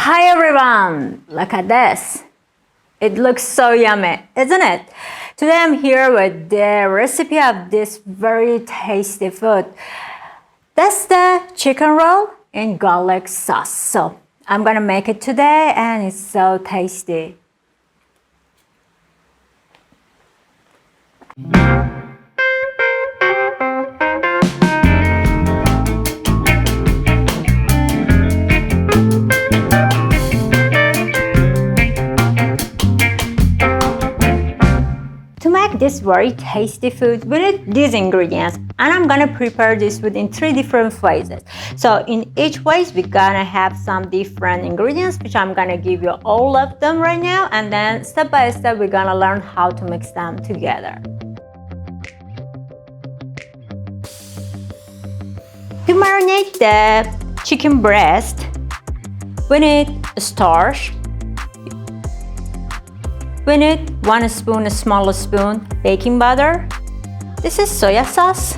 Hi everyone! Look at this. It looks so yummy, isn't it? Today I'm here with the recipe of this very tasty food. That's the chicken roll in garlic sauce. So I'm gonna make it today and it's so tasty. To make this very tasty food, we need these ingredients, and I'm gonna prepare this food in 3 different phases. So in each phase, we're gonna have some different ingredients, which I'm gonna give you all of them right now, and then step by step, we're gonna learn how to mix them together. To marinate the chicken breast, we need starch. We need 1 spoon, a small spoon, baking butter. This is soya sauce.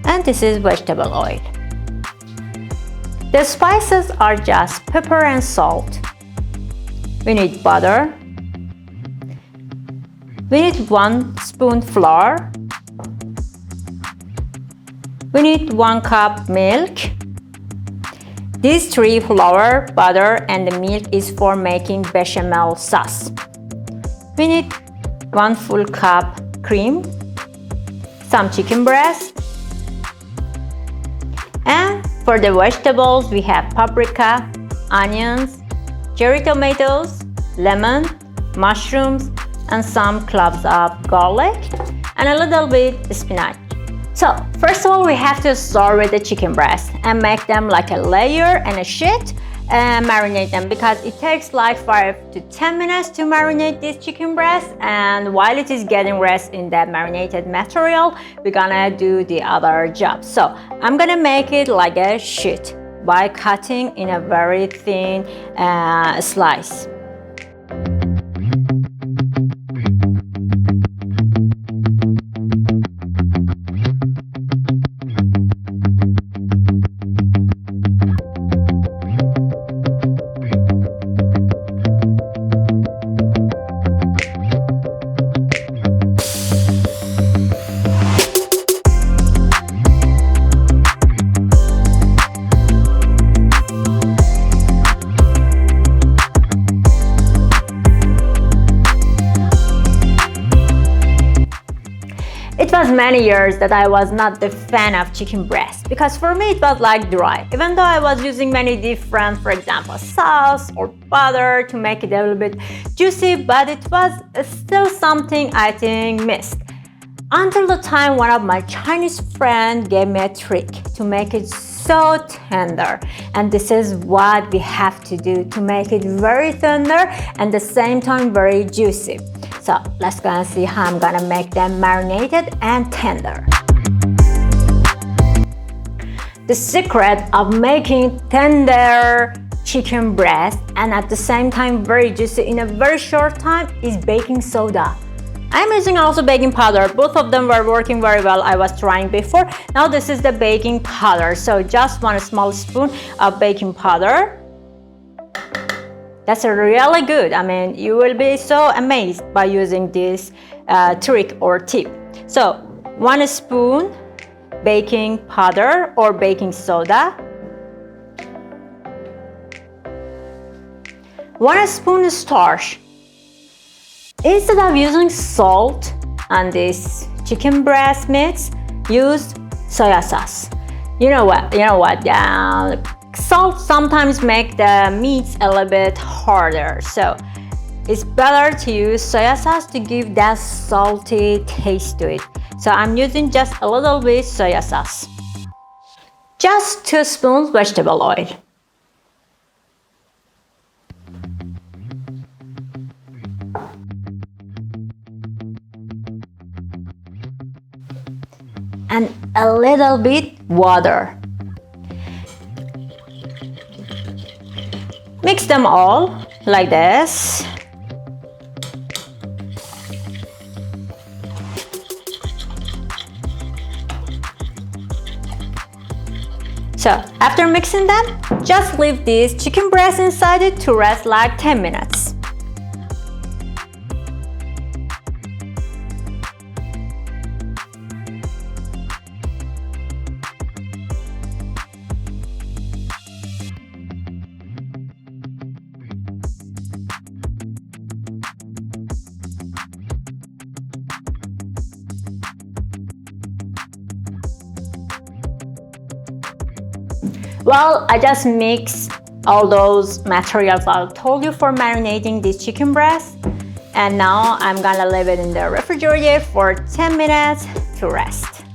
And this is vegetable oil. The spices are just pepper and salt. We need butter. We need 1 spoon flour. We need 1 cup milk. These 3 flour, butter, and the milk is for making bechamel sauce. We need 1 full cup cream, some chicken breast, and for the vegetables we have paprika, onions, cherry tomatoes, lemon, mushrooms, and some cloves of garlic, and a little bit spinach. So first of all, we have to start with the chicken breast and make them like a layer and a sheet and marinate them, because it takes like 5 to 10 minutes to marinate this chicken breast, and while it is getting rest in that marinated material, we're gonna do the other job. So I'm gonna make it like a sheet by cutting in a very thin slice. It was many years that I was not the fan of chicken breast, because for me it was like dry, even though I was using many different, for example, sauce or butter to make it a little bit juicy, but it was still something I think missed. Until the time one of my Chinese friends gave me a trick to make it so tender, and this is what we have to do to make it very tender and at the same time very juicy. So let's go and see how I'm gonna make them marinated and tender. The secret of making tender chicken breast and at the same time very juicy in a very short time is baking soda. I'm using also baking powder. Both of them were working very well. I was trying before. Now this is the baking powder. So just 1 small spoon of baking powder. That's really good. I mean, you will be so amazed by using this trick or tip. So 1 spoon baking powder or baking soda. 1 spoon starch. Instead of using salt on this chicken breast mix, use soya sauce. You know what? Salt sometimes make the meats a little bit harder, so it's better to use soya sauce to give that salty taste to it. So I'm using just a little bit soya sauce. Just 2 spoons vegetable oil. And a little bit water. Mix them all like this. So After mixing them, just leave these chicken breasts inside it to rest like 10 minutes. Well, I just mixed all those materials I told you for marinating these chicken breasts, and now I'm gonna leave it in the refrigerator for 10 minutes to rest.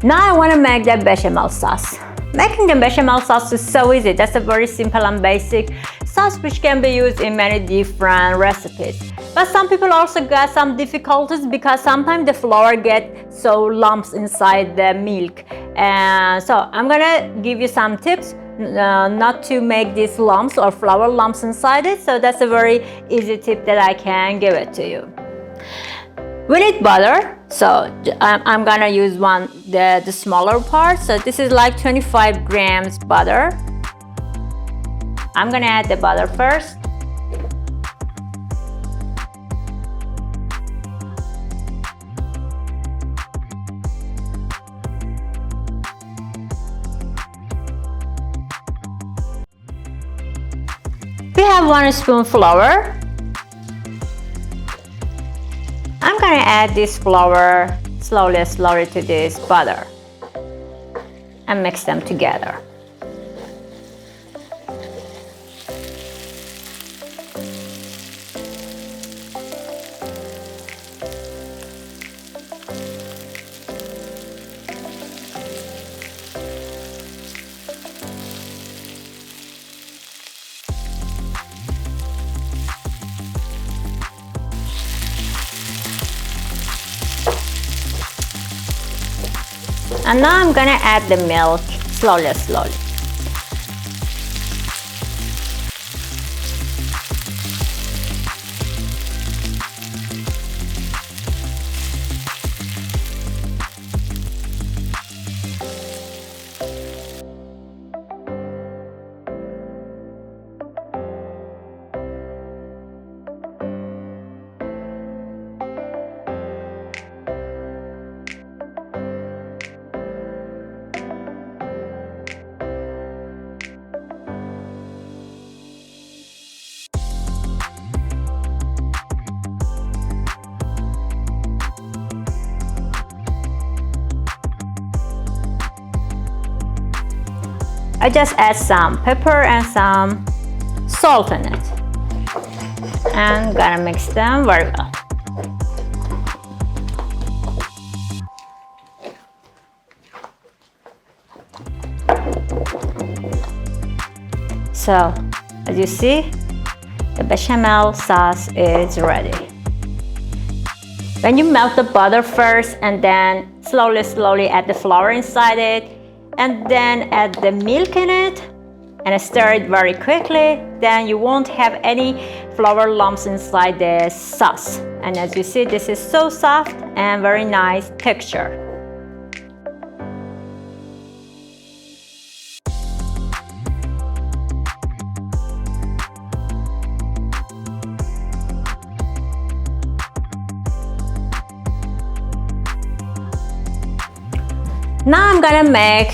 Now I want to make the bechamel sauce. Making the bechamel sauce is so easy. That's a very simple and basic sauce which can be used in many different recipes. But some people also got some difficulties because sometimes the flour gets so lumps inside the milk. And so I'm gonna give you some tips not to make these lumps or flour lumps inside it. So that's a very easy tip that I can give it to you. We need butter, so I'm gonna use the smaller part. So this is like 25 grams butter. I'm gonna add the butter first. We have 1 spoon flour. I'm gonna add this flour slowly to this butter and mix them together. And now I'm gonna add the milk slowly. I just add some pepper and some salt in it, and gonna mix them very well. So, as you see, the bechamel sauce is ready. When you melt the butter first and then slowly add the flour inside it, and then add the milk in it and stir it very quickly, then you won't have any flour lumps inside the sauce. And as you see, this is so soft and very nice texture. Now I'm gonna make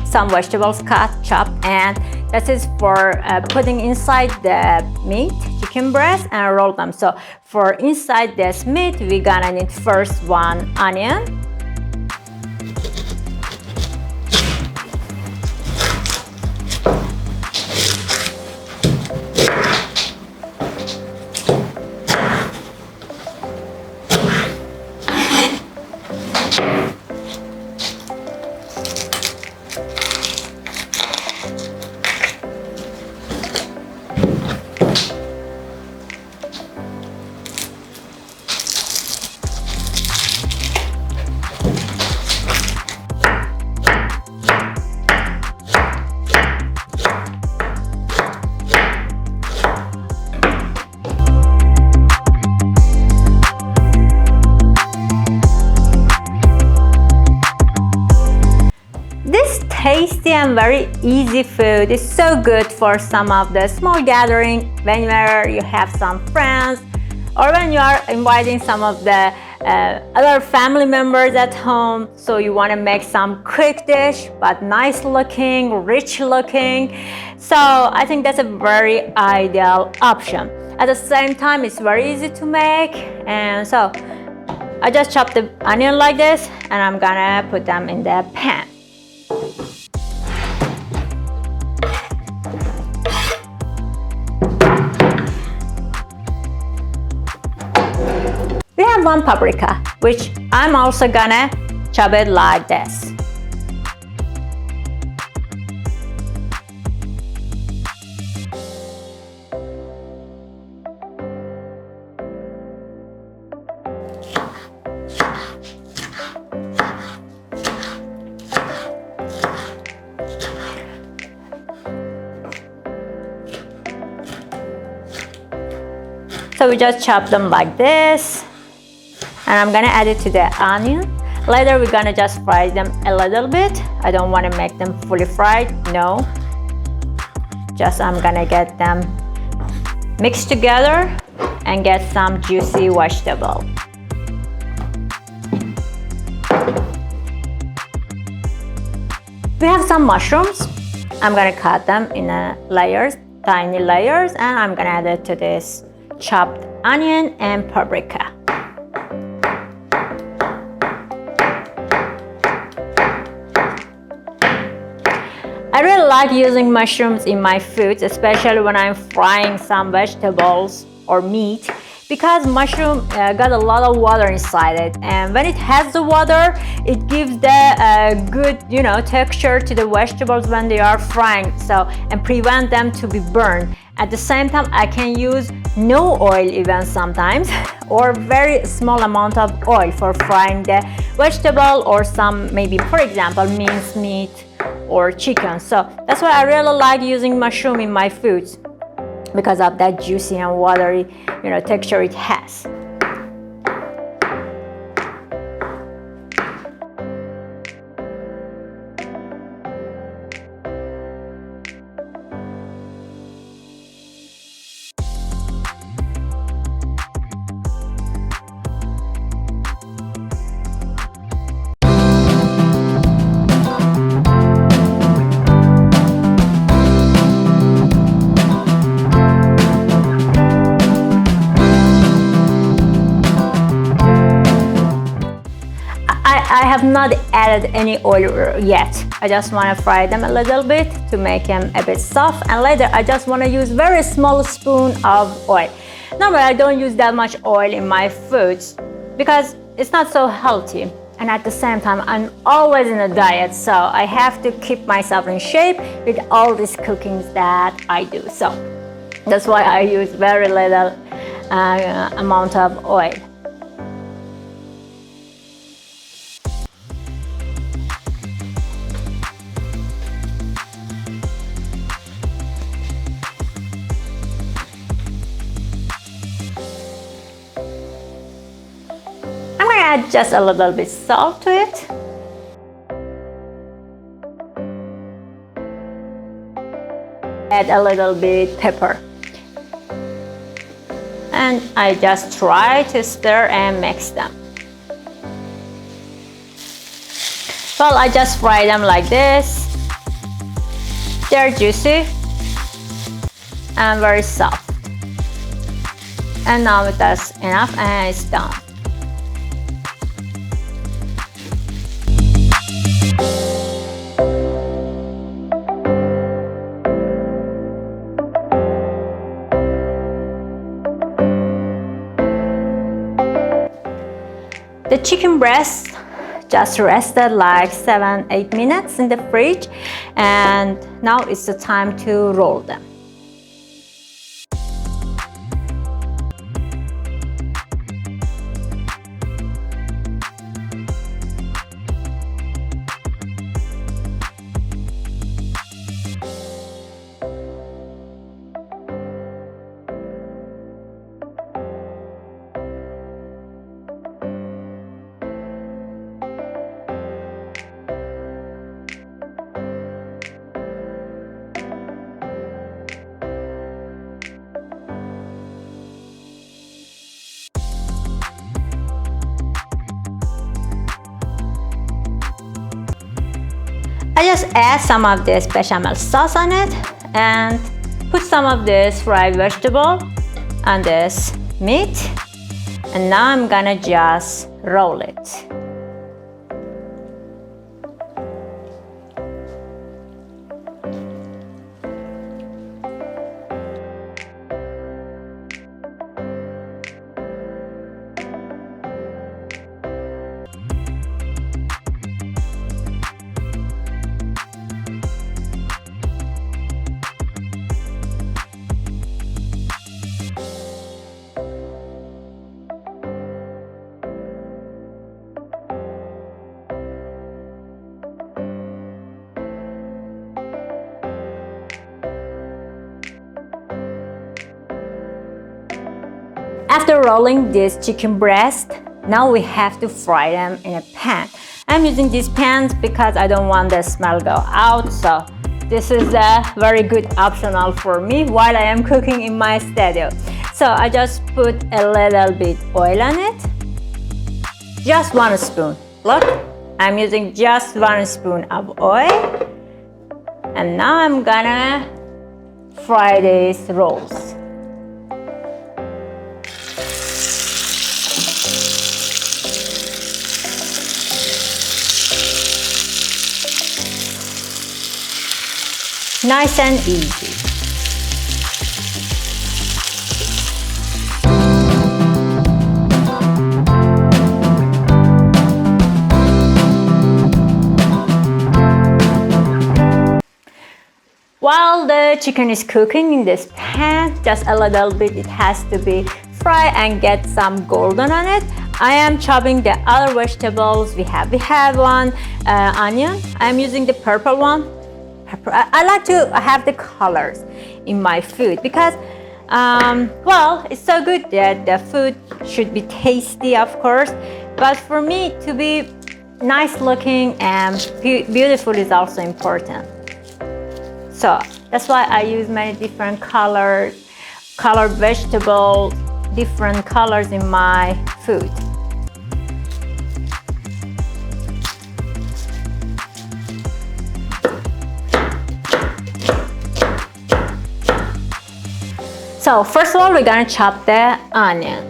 some vegetables chopped, and this is for putting inside the meat, chicken breast, and roll them. So for inside this meat, we're gonna need first 1 onion, tasty and very easy food. It's so good for some of the small gathering whenever you have some friends or when you are inviting some of the other family members at home. So you want to make some quick dish but nice looking, rich looking. So I think that's a very ideal option. At the same time, it's very easy to make, and so I just chop the onion like this and I'm gonna put them in the pan. We have one paprika, which I'm also gonna chop it like this. So we just chop them like this, and I'm gonna add it to the onion. Later we're gonna just fry them a little bit. I don't want to make them fully fried, no. Just I'm gonna get them mixed together and get some juicy vegetable. We have some mushrooms. I'm gonna cut them in layers, tiny layers, and I'm gonna add it to this chopped onion and paprika. I really like using mushrooms in my foods, especially when I'm frying some vegetables or meat, because mushroom got a lot of water inside it, and when it has the water, it gives the good, texture to the vegetables when they are frying, and prevent them to be burned. At the same time, I can use no oil even sometimes, or very small amount of oil for frying the vegetable or some, maybe for example, minced meat or chicken. So that's why I really like using mushroom in my foods, because of that juicy and watery, texture it has. I have not added any oil yet. I just want to fry them a little bit to make them a bit soft, and later I just want to use very small spoon of oil. Normally I don't use that much oil in my foods because it's not so healthy, and at the same time I'm always in a diet, so I have to keep myself in shape with all these cookings that I do. So that's why I use very little amount of oil. Add just a little bit salt to it. Add a little bit pepper. And I just try to stir and mix them. Well, I just fry them like this. They're juicy and very soft. And now that's enough and it's done. The chicken breast just rested like 7-8 minutes in the fridge, and now it's the time to roll them. just add some of this bechamel sauce on it and put some of this fried vegetable on this meat. And now I'm gonna just roll it. After rolling this chicken breast, now we have to fry them in a pan. I'm using these pans because I don't want the smell go out, so this is a very good optional for me while I am cooking in my studio. So I just put a little bit oil on it. Just 1 spoon. Look, I'm using just 1 spoon of oil. And now I'm gonna fry these rolls. Nice and easy. While the chicken is cooking in this pan, just a little bit, it has to be fried and get some golden on it. I am chopping the other vegetables we have. We have one onion. I'm using the purple one. I like to have the colors in my food because, well, it's so good that the food should be tasty, of course, but for me to be nice looking and beautiful is also important. So that's why I use many different colored vegetables, different colors in my food. So first of all, we're gonna chop the onion.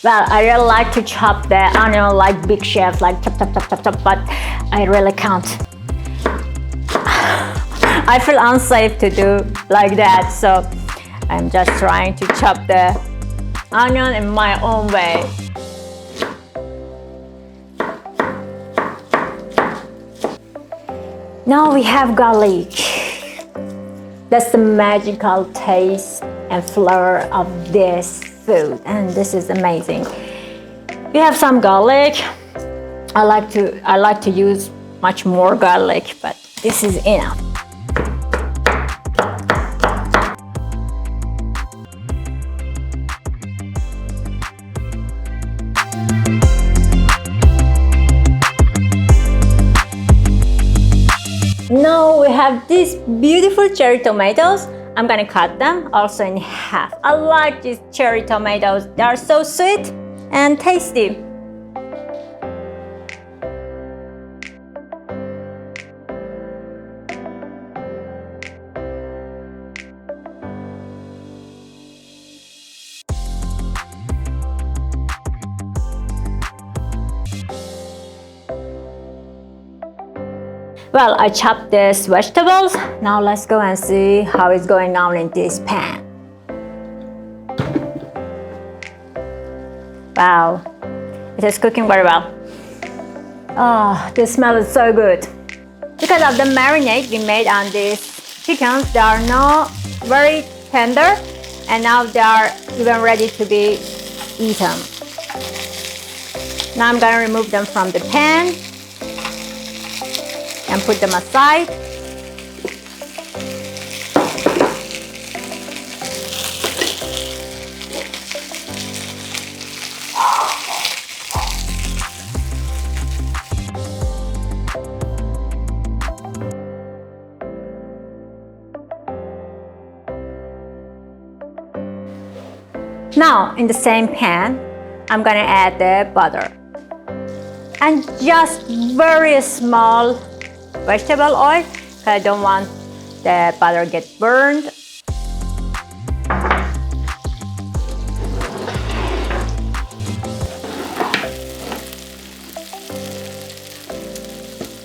Well, I really like to chop the onion like big chefs, like chop, chop, chop, chop, chop, but I really can't. I feel unsafe to do like that, so I'm just trying to chop the onion in my own way. Now we have garlic. That's the magical taste and flavor of this food, and this is amazing. We have some garlic. I like to use much more garlic, but this is enough. Now we have these beautiful cherry tomatoes. I'm gonna cut them also in half. I like these cherry tomatoes. They are so sweet and tasty. Well, I chopped these vegetables. Now let's go and see how it's going on in this pan. Wow, it is cooking very well. Oh, the smell is so good. Because of the marinade we made on these chickens, they are now very tender and now they are even ready to be eaten. Now I'm going to remove them from the pan and put them aside. Now in the same pan, I'm gonna add the butter and just very small vegetable oil because I don't want the butter get burned.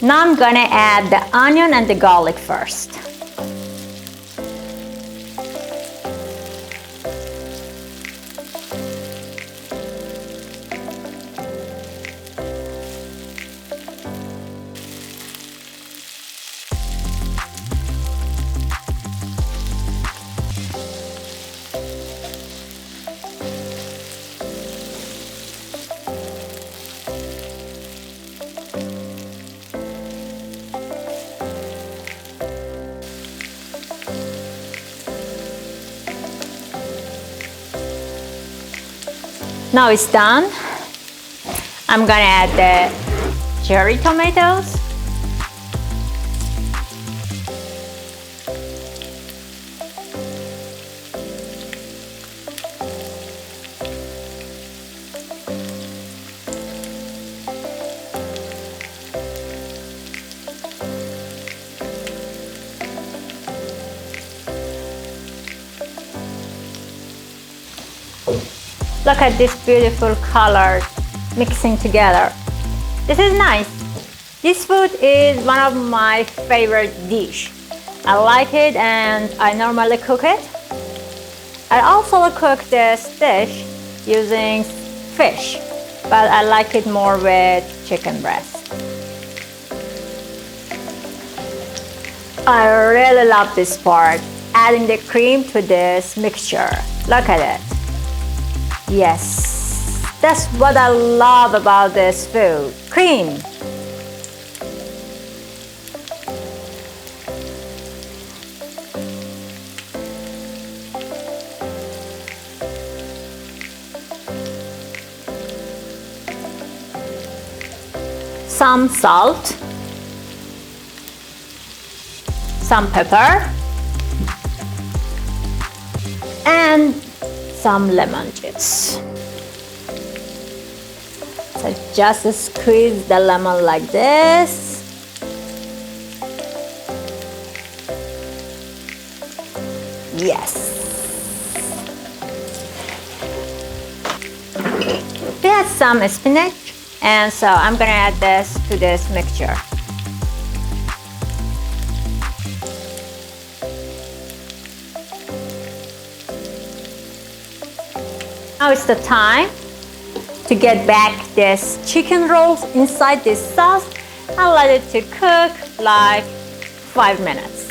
Now I'm gonna add the onion and the garlic first. Now it's done. I'm gonna add the cherry tomatoes. Look at this beautiful color mixing together. This is nice. This food is one of my favorite dish. I like it and I normally cook it. I also cook this dish using fish, but I like it more with chicken breast. I really love this part, adding the cream to this mixture. Look at it. Yes, that's what I love about this food, cream. Some salt, some pepper, and some lemon juice. So just squeeze the lemon like this. Yes. We have some spinach, and so I'm gonna add this to this mixture. Now it's the time to get back this chicken rolls inside this sauce and let it to cook like 5 minutes.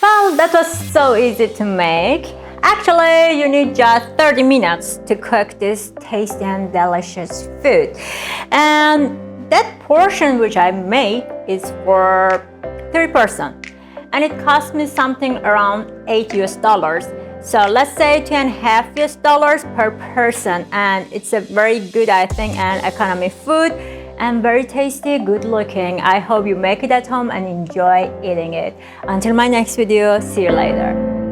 Well, that was so easy to make. Actually, you need just 30 minutes to cook this tasty and delicious food. And that portion which I made is for 3%. And it cost me something around $8 US. So let's say $2.5 US per person. And it's a very good, I think, and economic food. And very tasty, good looking. I hope you make it at home and enjoy eating it. Until my next video, see you later.